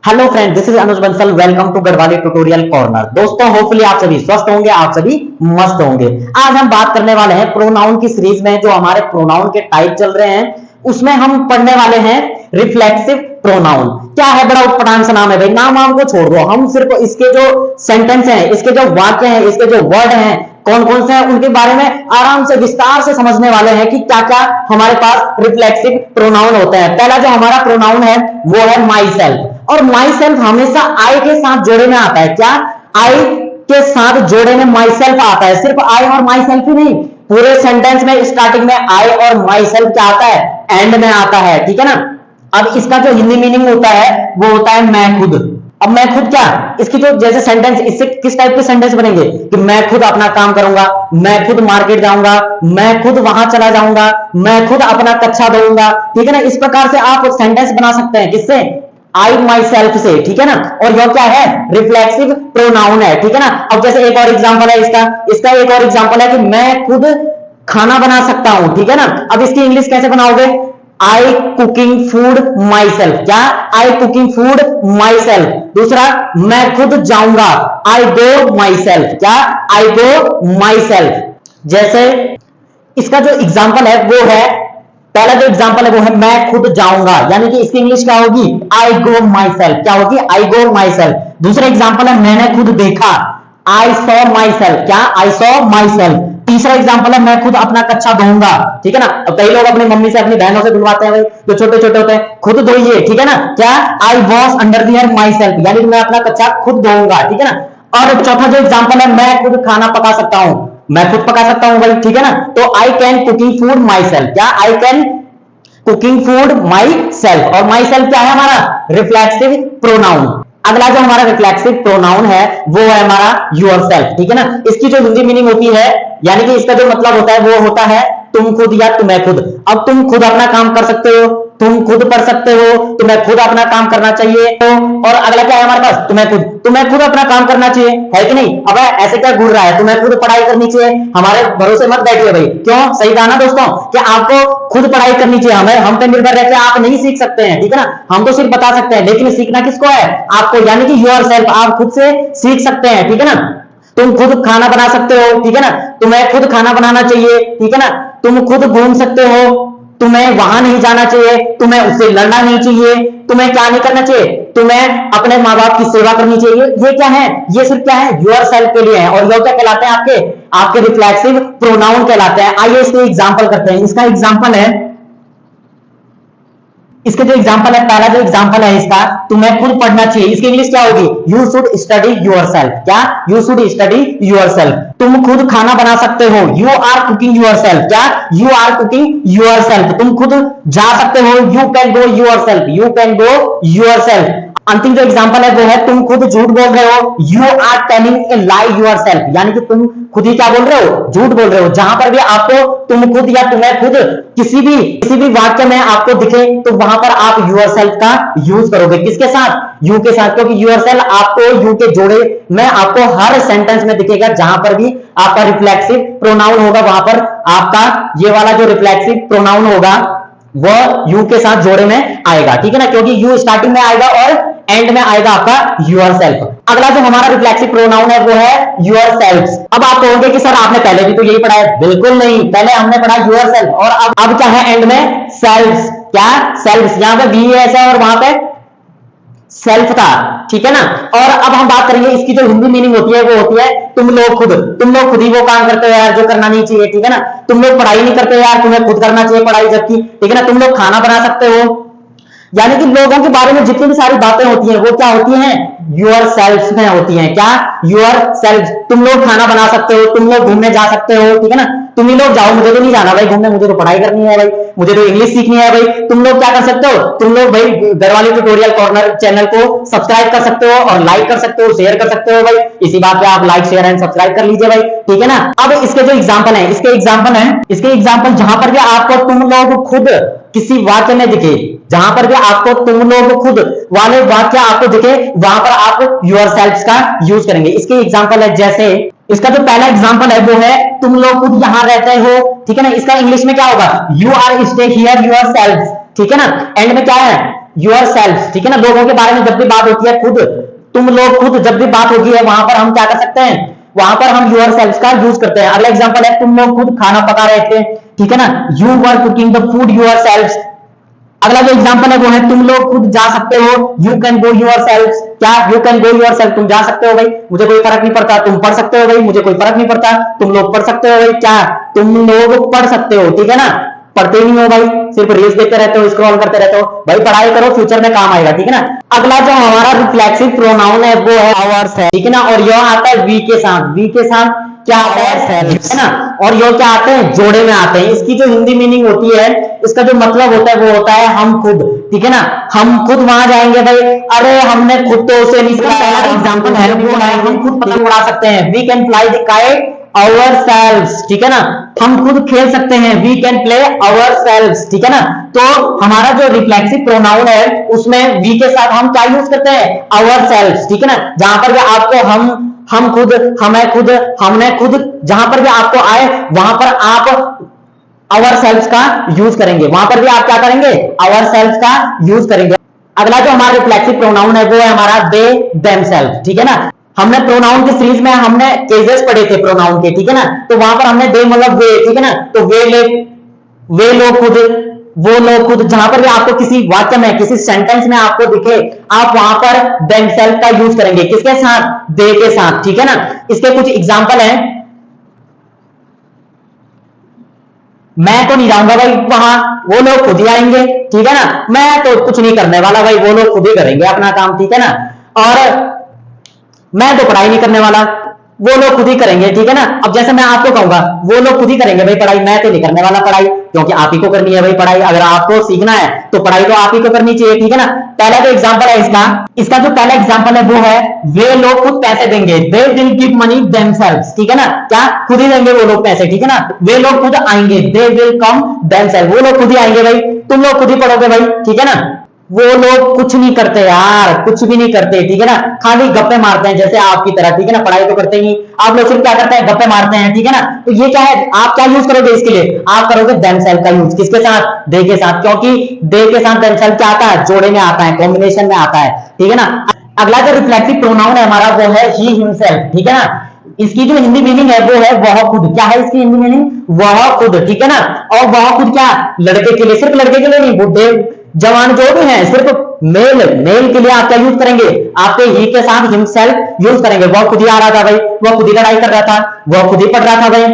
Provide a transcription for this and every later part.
Hello friend, this is Anuj Bansal. Welcome to Garhwali tutorial corner. दोस्तों, hopefully आप सभी स्वस्थ होंगे, आप सभी मस्त होंगे। आज हम बात करने वाले हैं प्रोनाउन की सीरीज में। जो हमारे प्रोनाउन के टाइप चल रहे हैं उसमें हम पढ़ने वाले हैं रिफ्लेक्सिव प्रोनाउन। क्या है, बड़ा उत्पटांग सा नाम है भाई। नाम को छोड़ दो, हम सिर्फ इसके जो सेंटेंस हैं, इसके जो वाक्य हैं, इसके जो वर्ड हैं, कौन कौन से हैं, उनके बारे में आराम से विस्तार से समझने वाले हैं कि क्या क्या हमारे पास रिफ्लेक्सिव प्रोनाउन होते हैं। पहला जो हमारा प्रोनाउन है वो है माई सेल्फ। और माई सेल्फ हमेशा आई के साथ जोड़े में आता है। क्या, आई के साथ जोड़े में माई सेल्फ आता है। सिर्फ आई और माई सेल्फ ही नहीं, पूरे सेंटेंस में स्टार्टिंग में आई और माई सेल्फ क्या आता है, एंड में आता है। ठीक है ना। अब इसका जो हिंदी मीनिंग होता है वो होता है मैं खुद। अब मैं खुद क्या, इसकी जो जैसे सेंटेंस, इससे किस टाइप के सेंटेंस बनेंगे कि मैं खुद अपना काम करूंगा, मैं खुद मार्केट जाऊंगा, मैं खुद वहां चला जाऊंगा, मैं खुद अपना कक्षा दूंगा। ठीक है ना। इस प्रकार से आप सेंटेंस बना सकते हैं। किससे? आई माई सेल्फ से। ठीक है ना। और यह क्या है, रिफ्लेक्सिव प्रोनाउन है। ठीक है ना। अब जैसे एक और एग्जांपल है इसका एक और एग्जांपल है कि मैं खुद खाना बना सकता हूं। ठीक है ना। अब इसकी इंग्लिश कैसे बनाओगे? आई कुकिंग फूड माई सेल्फ। क्या, आई कुकिंग फूड माई सेल्फ। दूसरा, मैं खुद जाऊंगा, आई गो माई सेल्फ। क्या, आई गो माई सेल्फ। जैसे इसका जो एग्जांपल है वो है, पहला जो एग्जांपल है वो है मैं खुद जाऊंगा, यानी कि इसकी इंग्लिश क्या होगी, आई गो माई सेल्फ। क्या होगी, आई गो माई सेल्फ। दूसरा एग्जांपल है मैंने खुद देखा, आई सॉ माई सेल्फ। क्या, आई सॉ माई सेल्फ। तीसरा एग्जांपल है मैं खुद अपना कच्चा धोऊंगा। ठीक है ना। अब कई लोग अपनी मम्मी से, अपनी बहनों से धुलवाते हैं भाई, जो छोटे छोटे होते हैं, खुद धोइए। ठीक है ना। क्या, I wash under the hair myself, यानी कि मैं अपना कच्चा खुद धोऊंगा। ठीक है ना। और चौथा जो एग्जांपल है, मैं खुद खाना पका सकता हूं, मैं खुद पका सकता हूं भाई। ठीक है ना। तो I can cooking food myself. क्या, I can cooking food myself. और माई सेल्फ क्या है हमारा, रिफ्लेक्सिव प्रोनाउन। अगला जो हमारा रिफ्लेक्सिव प्रोनाउन है वो है हमारा योर सेल्फ। ठीक है ना। इसकी जो हिंदी मीनिंग होती है, यानी कि इसका जो मतलब होता है वो होता है तुम खुद या तुम्हें खुद। अब तुम खुद अपना काम कर सकते हो, तुम खुद पढ़ सकते हो, तुम्हें खुद अपना काम करना चाहिए। तो और अगला क्या है हमारे पास, तुम्हें खुद अपना काम करना चाहिए, है कि नहीं। अब ऐसे क्या घूर रहा है, तुम्हें खुद पढ़ाई करनी चाहिए, हमारे भरोसे मत बैठिए भाई। क्यों, सही कहा ना दोस्तों कि आपको खुद पढ़ाई करनी चाहिए। हमें हम पे निर्भर रहकर आप नहीं सीख सकते हैं। ठीक है ना। हम तो सिर्फ बता सकते हैं, लेकिन सीखना किसको है, आपको, यानी कि योर सेल्फ। आप खुद से सीख सकते हैं। ठीक है ना। तुम खुद खाना बना सकते हो। ठीक है ना। तुम्हें खुद खाना बनाना चाहिए। ठीक है ना। तुम खुद घूम सकते हो, तुम्हें वहां नहीं जाना चाहिए, तुम्हें उससे लड़ना नहीं चाहिए, तुम्हें क्या नहीं करना चाहिए, तुम्हें अपने माँ बाप की सेवा करनी चाहिए। ये क्या है, ये सिर्फ क्या है, योर सेल्फ के लिए है। और ये क्या कहलाते हैं, आपके रिफ्लेक्सिव प्रोनाउन कहलाते हैं। आइए इसके एग्जांपल करते हैं। इसका एग्जांपल है, इसके जो एग्जांपल है, पहला जो एग्जांपल है इसका, तुम्हें खुद पढ़ना चाहिए। इसकी इंग्लिश क्या होगी, you should study yourself. क्या, you should study yourself. तुम खुद खाना बना सकते हो, you are cooking yourself. क्या, you are cooking yourself. तुम खुद जा सकते हो, you can go yourself, you can go yourself. अंतिम जो एग्जांपल है वो है तुम खुद झूठ बोल रहे हो, you are telling a lie yourself, यानी कि तुम खुद ही क्या बोल रहे हो, झूठ बोल रहे हो। जहां पर भी आपको तुम खुद या तुम्हें खुद किसी भी वाक्य में आपको दिखे तो वहां पर आप यूर सेल्फ का यूज करोगे। किसके साथ, यू के साथ, क्योंकि यूर सेल्फ आपको यू के जोड़े में आपको हर सेंटेंस में दिखेगा। जहां पर भी आपका रिफ्लेक्सिव प्रोनाउन होगा वहां पर आपका ये वाला जो रिफ्लेक्सिव प्रोनाउन होगा वो यू के साथ जोड़े में आएगा। ठीक है ना। क्योंकि यू स्टार्टिंग में आएगा और एंड में आएगा आपका योर सेल्फ। अगला जो हमारा रिफ्लेक्सिव प्रोनाउन है वो है योर सेल्फ। अब आप कहोगे कि सर आपने पहले भी तो यही पढ़ा है। बिल्कुल नहीं, पहले हमने पढ़ा योर सेल्फ और अब क्या है एंड में, सेल्फ। क्या, सेल्फ। यहां पे बी है और वहां पे सेल्फ था। ठीक है ना। और अब हम बात करेंगे इसकी जो हिंदी मीनिंग होती है वो होती है तुम लोग खुद ही वो काम करते हो यार जो करना नहीं चाहिए। ठीक है ना। तुम लोग पढ़ाई नहीं करते यार, तुम्हें खुद करना चाहिए पढ़ाई, जबकि ठीक है ना। तुम लोग खाना बना सकते हो, यानी कि लोगों के बारे में जितनी भी सारी बातें होती हैं वो क्या होती हैं, योर सेल्फ में होती हैं। क्या, योर सेल्फ। तुम लोग खाना बना सकते हो, तुम लोग घूमने जा सकते हो। ठीक है ना। तुम ही लोग जाओ, मुझे तो नहीं जाना भाई घूमने, मुझे तो पढ़ाई करनी है भाई, मुझे तो इंग्लिश सीखनी है भाई। तुम लोग क्या कर सकते हो, तुम लोग भाई गढ़वाली ट्यूटोरियल कॉर्नर चैनल को सब्सक्राइब कर सकते हो और लाइक कर सकते हो, शेयर कर सकते हो भाई। इसी बात पे आप लाइक शेयर एंड सब्सक्राइब कर लीजिए भाई। ठीक है ना। अब इसके जो एग्जाम्पल है, इसके एग्जाम्पल जहां पर भी आपको तुम लोग खुद किसी वाक्य में दिखे, जहां पर भी आपको तुम लोग खुद वाले वाक्य आपको दिखे वहां पर आप योर सेल्फ का यूज करेंगे। इसके एग्जांपल है, जैसे इसका जो पहला एग्जांपल है वो है तुम लोग खुद यहां रहते हो। ठीक है ना। इसका इंग्लिश में क्या होगा, you are stay here yourself. ठीक है ना। एंड में क्या है, योर सेल्फ, ठीक है ना। लोगों के बारे में जब भी बात होती है, खुद, तुम लोग, खुद, जब भी बात होती है वहां पर हम क्या कर सकते हैं, वहां पर हम योर सेल्फ का यूज करते हैं। अगला एग्जांपल है, तुम लोग खुद खाना पका रहे थे, ठीक है ना, you were cooking the food your self. अगला जो एग्जांपल है वो है, तुम लोग खुद जा सकते हो, you can go yourself. क्या, you can go yourself, तुम जा सकते हो भाई, मुझे कोई फर्क नहीं पड़ता। तुम पढ़ सकते हो भाई, मुझे कोई फर्क नहीं पड़ता। तुम लोग पढ़ सकते हो भाई, क्या, तुम लोग पढ़ सकते हो, ठीक है ना। पढ़ते नहीं हो भाई, सिर्फ रील्स देखते रहते हो, स्क्रॉल करते रहते हो भाई, पढ़ाई करो, फ्यूचर में काम आएगा, ठीक है ना। अगला जो हमारा रिफ्लेक्सिव प्रोनाउन है वो है आवर्स है, ठीक है ना। और यह आता है वी के साथ, वी के साथ क्या आता है ना। और ये क्या आते हैं, जोड़े में आते हैं। इसकी जो हिंदी मीनिंग होती है, इसका जो मतलब होता है वो होता है हम खुद, ठीक है ना। हम खुद वहां जाएंगे भाई, अरे हमने खुद तो उसे नहीं सिखाया। पहला एग्जांपल है वो है, हम खुद पतंग उड़ा सकते हैं, we can fly the kite ourselves, ठीक है ना। हम खुद खेल सकते हैं, we can play ourselves, ठीक है ना। तो हमारा जो रिफ्लेक्सिव प्रोनाउन है उसमें we के साथ हम क्या यूज करते हैं, ourselves, ठीक है ना। जहां पर भी आपको हम खुद, हमें खुद, हमने खुद, जहां पर भी आपको आए वहां पर आप ourselves का यूज करेंगे, वहां पर भी आप क्या करेंगे, ourselves का यूज करेंगे। अगला जो हमारा रिफ्लेक्सिव प्रोनाउन है वो है हमारा they themselves, ठीक है ना। हमने प्रोनाउन की सीरीज में हमने केसेस पढ़े थे प्रोनाउन के, ठीक है ना। तो वहां पर हमने दे मतलब वे, ठीक है ना। तो वे लोग खुद, वो लोग खुद, जहां पर भी आपको किसी वाक्य में, किसी सेंटेंस में आपको दिखे, आप वहां पर themselves का यूज करेंगे, किसके साथ, दे के साथ, ठीक है ना। इसके कुछ एग्जांपल हैं, मैं तो नहीं जाऊंगा भाई वहां, वो लोग खुद ही आएंगे, ठीक है ना। मैं तो कुछ नहीं करने वाला भाई, वो लोग खुद ही करेंगे अपना काम, ठीक है ना। और मैं तो पढ़ाई नहीं करने वाला, वो लोग खुद ही करेंगे, ठीक है ना। अब जैसे मैं आपको कहूंगा वो लोग खुद ही करेंगे भाई पढ़ाई, मैं तो नहीं करने वाला पढ़ाई, क्योंकि आप ही को करनी है भाई पढ़ाई। अगर आपको सीखना है तो पढ़ाई तो आप ही को करनी चाहिए, ठीक है ना। पहला जो एग्जांपल है इसका जो पहला एग्जांपल है वो है, वे लोग खुद पैसे देंगे, they will give money themselves, ठीक है ना। क्या, खुद ही देंगे वो लोग पैसे, ठीक है ना। वे लोग खुद आएंगे, दे विल कम देमसेल्व्स, वो लोग खुद ही आएंगे भाई, तुम लोग खुद ही पढ़ोगे भाई, ठीक है ना। वो लोग कुछ नहीं करते यार, कुछ भी नहीं करते, ठीक है ना। खाली गप्पे मारते हैं जैसे आपकी तरह, ठीक है ना। पढ़ाई तो करते ही, आप लोग सिर्फ क्या करते हैं, गप्पे मारते हैं, ठीक है ना। तो ये क्या है, आप क्या यूज करोगे इसके लिए, आप करोगे themselves का यूज, किसके साथ, दे के साथ, क्योंकि दे के साथ themselves क्या आता है, जोड़े में आता है, कॉम्बिनेशन में आता है, ठीक है ना। अगला जो रिफ्लेक्सिव प्रोनाउन है हमारा वो है he himself, ठीक है ना। इसकी जो हिंदी मीनिंग है वो है वह खुद। क्या है इसकी हिंदी मीनिंग, वह खुद, ठीक है ना। और वह खुद क्या, लड़के के लिए, सिर्फ लड़के के लिए नहीं, बुढ़े जवान जो भी हैं, सिर्फ मेल के लिए आप क्या यूज करेंगे, आपके ही के साथ हिमसेल्फ यूज करेंगे। वह खुद ही आ रहा था भाई, वह खुद ही लड़ाई कर रहा था, वह खुद ही पढ़ रहा था भाई,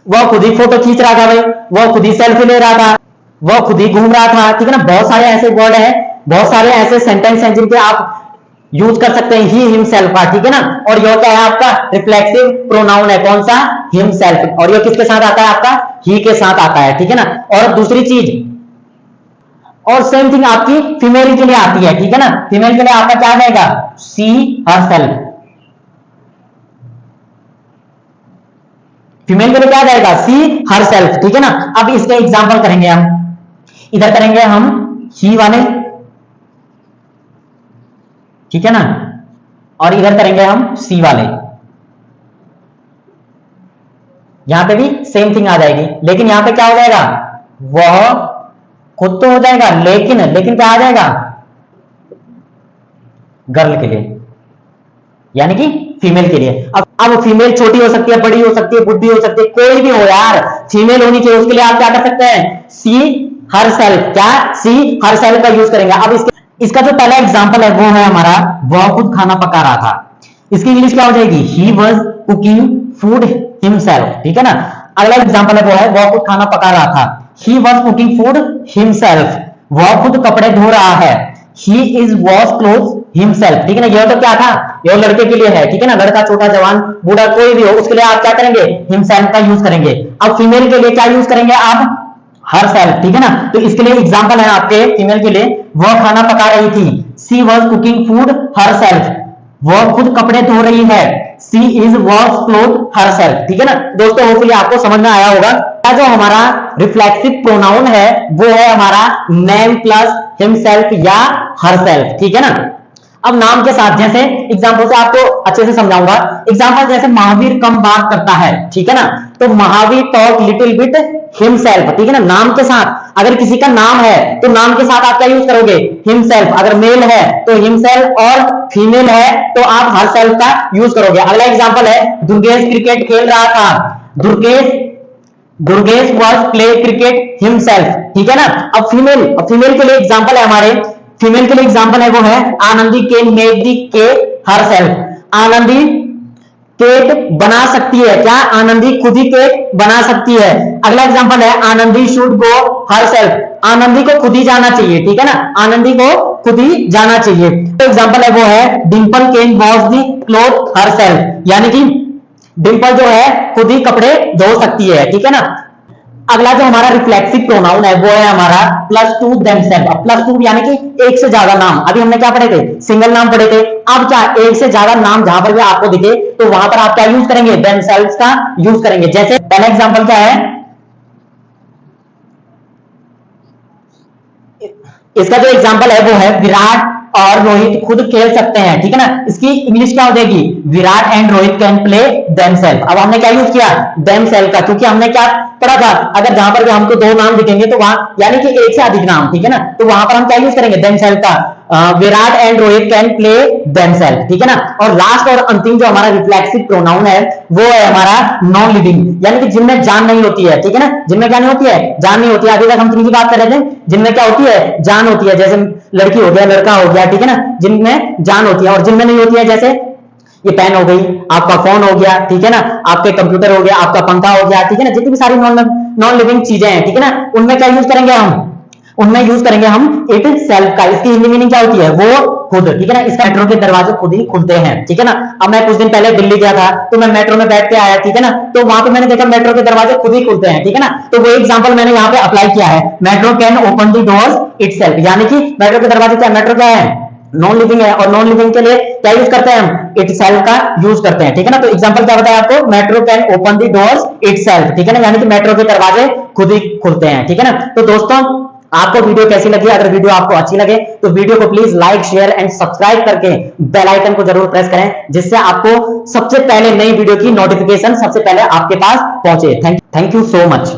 वह खुद ही फोटो खींच रहा था भाई, वह खुद ही सेल्फी ले रहा था, वह खुद ही घूम रहा था, ठीक है ना। बहुत सारे ऐसे वर्ड हैं, बहुत सारे ऐसे सेंटेंस हैं जिनके आप यूज कर सकते हैं ही हिमसेल्फ का, ठीक है ना। और यह क्या है आपका रिफ्लेक्सिव प्रोनाउन है, कौन सा, हिमसेल्फ। और यह किसके साथ आता है, आपका ही के साथ आता है, ठीक है ना। और दूसरी चीज, और सेम थिंग आपकी फीमेल के लिए आती है, ठीक है ना। फीमेल के लिए आपका क्या रहेगा, सी हरसेल्फ। फीमेल के लिए क्या रहेगा, सी हरसेल्फ, ठीक है ना। अब इसके एग्जांपल करेंगे हम, इधर करेंगे हम ही वाले, ठीक है ना, और इधर करेंगे हम सी वाले। यहां पे भी सेम थिंग आ जाएगी, लेकिन यहां पे क्या हो जाएगा, वह खुद तो हो जाएगा, लेकिन क्या आ जाएगा, गर्ल के लिए, यानी कि फीमेल के लिए। अब फीमेल छोटी हो सकती है, बड़ी हो सकती है, बुढ़ी हो सकती है, कोई भी हो यार, फीमेल होनी चाहिए। उसके लिए आप क्या कर सकते हैं, सी हरसेल्फ, क्या, सी हरसेल्फ का यूज करेंगे। अब इसका जो पहला एग्जांपल है वो है हमारा, वह खुद खाना पका रहा था। इसकी इंग्लिश क्या हो जाएगी, he was cooking food himself, ठीक है ना। अगला एग्जांपल है वो है, वह खुद खाना पका रहा था, he was cooking food himself, वह खुद कपड़े धो रहा है, he is wash clothes himself, ठीक है ना। यह तो क्या था, यह लड़के के लिए है, ठीक है ना। लड़का, छोटा, जवान, बूढ़ा, कोई भी हो, उसके लिए आप क्या करेंगे, himself का यूज करेंगे। अब फीमेल के लिए क्या यूज करेंगे आप, herself, ठीक है ना। तो इसके लिए एग्जांपल है आपके फीमेल के लिए, वह खाना पका रही थी, she was cooking food herself, वह खुद कपड़े धो रही है, she is wash clothes herself, ठीक है ना। दोस्तों होपफुली आपको समझ में आया होगा। जो हमारा रिफ्लेक्सिव प्रोनाउन है वो है हमारा नेम प्लस हिमसेल्फ या हरसेल्फ, ठीक है ना। अब नाम के साथ, जैसे एग्जांपल से आपको अच्छे से समझाऊंगा। एग्जांपल जैसे महावीर कम बात करता है, ठीक है ना। तो Mahavir talk little bit himself, ठीक है ना, नाम के साथ। अगर किसी का नाम है तो नाम के साथ आप क्या यूज करोगे, हिमसेल्फ। अगर मेल है तो हिमसेल्फ, और फीमेल है तो आप हरसेल्फ का यूज करोगे। अगला एग्जांपल है, दुर्गेश क्रिकेट खेल रहा था, Durgesh was play cricket himself, ठीक है ना। अब फीमेल के लिए एग्जांपल है हमारे, फीमेल के लिए एग्जांपल है वो है Anandi can make the cake herself. Anandi cake बना सकती है, क्या आनंदी खुद ही केक बना सकती है। अगला एग्जांपल है, Anandi should go herself, Anandi को खुद ही जाना चाहिए, ठीक है ना, आनंदी को खुद ही जाना चाहिए। तो एग्जांपल है वो है Dimple can wash the cloth herself, यानी कि डिंपल जो है खुद ही कपड़े धो सकती है, ठीक है ना। अगला जो हमारा रिफ्लेक्सिव प्रोनाउन है वो है हमारा plus two themselves. Plus two यानी कि एक से ज्यादा नाम, अभी हमने क्या पढ़े थे, सिंगल नाम पढ़े थे। अब क्या, एक से ज्यादा नाम जहां पर भी आपको दिखे तो वहां पर आप क्या यूज करेंगे, देमसेल्व्स का यूज करेंगे। जैसे पहला एग्जांपल क्या है, इसका जो एग्जांपल है वो है विराट और रोहित खुद खेल सकते हैं, ठीक है ना। इसकी इंग्लिश क्या हो जाएगी, Virat and Rohit can play themselves. अब हमने क्या यूज किया, देमसेल्फ का, क्योंकि हमने क्या पढ़ा था, अगर जहां पर भी हमको दो नाम दिखेंगे तो वहां, यानी कि एक से अधिक नाम, ठीक है ना, तो वहां पर हम क्या यूज करेंगे, देमसेल्फ का। Virat and Rohit can play themselves, ठीक है ना। और लास्ट और अंतिम जो हमारा रिफ्लेक्सिव प्रोनाउन है वो है हमारा नॉन लिविंग, यानी कि जिनमें जान नहीं होती है, ठीक है ना। जिनमें क्या नहीं होती है, जान नहीं होती है। अभी तक हम किन की बात कर रहे थे, जिनमें क्या होती है, जान होती है, जैसे लड़की हो गया, लड़का हो गया, ठीक है ना, जिनमें जान होती है। और जिनमें नहीं होती है, जैसे ये पेन हो गई, आपका फोन हो गया, ठीक है ना, आपके कंप्यूटर हो गया, आपका पंखा हो गया, ठीक है ना, जितनी भी सारी नॉन लिविंग चीजें हैं, ठीक है ना, उनमें क्या यूज करेंगे हम, उनमें यूज करेंगे हम इट सेल्फ का। इसकी हिंदी मीनिंग क्या होती है, वो खुद, ठीक है ना। इसका मेट्रो के दरवाजे खुद ही खुलते हैं, ठीक है ना। अब मैं कुछ दिन पहले दिल्ली गया था तो मैं मेट्रो में बैठ के आया, ठीक है ना, तो वहां पे मैंने देखा मेट्रो के दरवाजे खुद ही खुलते हैं, ठीक है ना। तो वो एग्जांपल मैंने यहाँ पे अप्लाई किया है, metro can open the doors itself, यानी कि मेट्रो के दरवाजे क्या, मेट्रो क्या है, नॉन लिविंग है, और नॉन लिविंग के लिए क्या यूज करते हैं हम, इटसेल्फ का यूज करते हैं, ठीक है ना। तो एग्जांपल क्या बताया आपको, metro can open the doors itself, ठीक है ना, यानी कि मेट्रो के दरवाजे खुद ही खुलते हैं, ठीक है ना। तो दोस्तों आपको वीडियो कैसी लगी, अगर वीडियो आपको अच्छी लगे तो वीडियो को please like share and subscribe करके बेल आइकन को जरूर प्रेस करें, जिससे आपको सबसे पहले नई वीडियो की नोटिफिकेशन सबसे पहले आपके पास पहुंचे। Thank you so much.